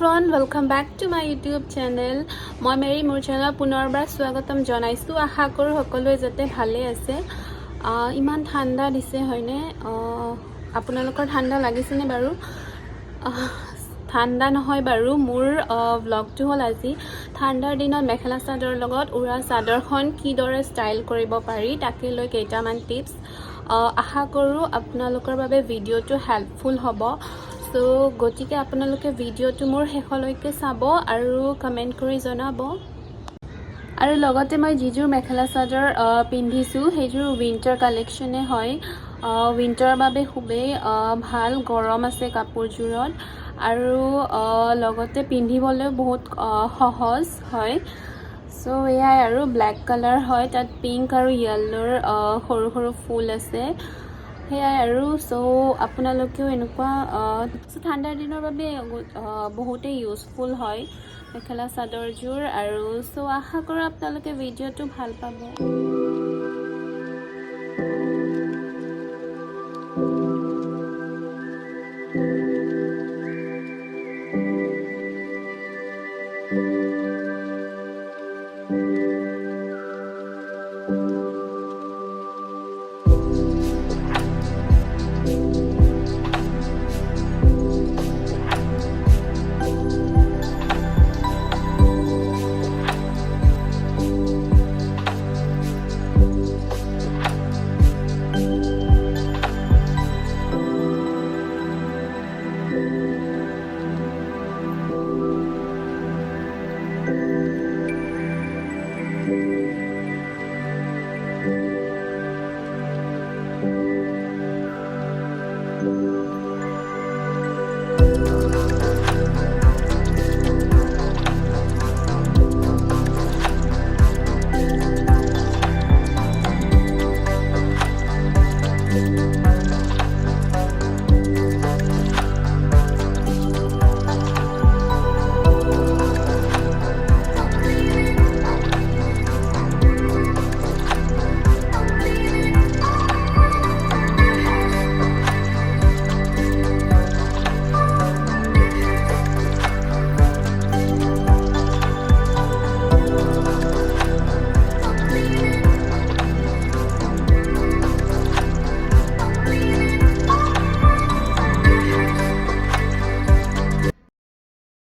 everyone, welcome back to my YouTube channel. মই মেৰি মোৰ চেনেলত পুনৰবাৰ স্বাগতম জনাইছো। আশা কৰো সকলোৱে যাতে ভালে আছে। ইমান ঠাণ্ডা দিছে হয়নে? আপোনালোকৰ ঠাণ্ডা লাগিছেনে বাৰু? ঠাণ্ডা নহয় বাৰু, মোৰ ব্লগটো হ'ল আজি ঠাণ্ডাৰ দিনত মেখেলা চাদৰ লগত উৰা চাদৰখন কিদৰে ষ্টাইল কৰিব পাৰি তাকে লৈ কেইটামান টিপছ। আশা কৰো আপোনালোকৰ বাবে ভিডিঅ'টো হেল্পফুল হ'ব। সো গতিকে আপোনালোকে ভিডিঅ'টো মোৰ শেষলৈকে চাব আৰু কমেণ্ট কৰি জনাব। আৰু লগতে মই যিযোৰ মেখেলা চাদৰ পিন্ধিছোঁ সেইযোৰ উইণ্টাৰ কালেকশ্যনে হয়। উইণ্টাৰৰ বাবে খুবেই ভাল, গৰম আছে কাপোৰযোৰত আৰু লগতে পিন্ধিবলৈ বহুত সহজ হয়। সো এয়াই আৰু ব্লেক কালাৰ হয়, তাত পিংক আৰু য়েল্লোৰ সৰু সৰু ফুল আছে সেয়াই আৰু। সো আপোনালোকেও এনেকুৱা ঠাণ্ডাৰ দিনৰ বাবে বহুতেই ইউজফুল হয় মেখেলা চাদৰযোৰ আৰু। সো আশা কৰোঁ আপোনালোকে ভিডিঅ'টো ভাল পাব।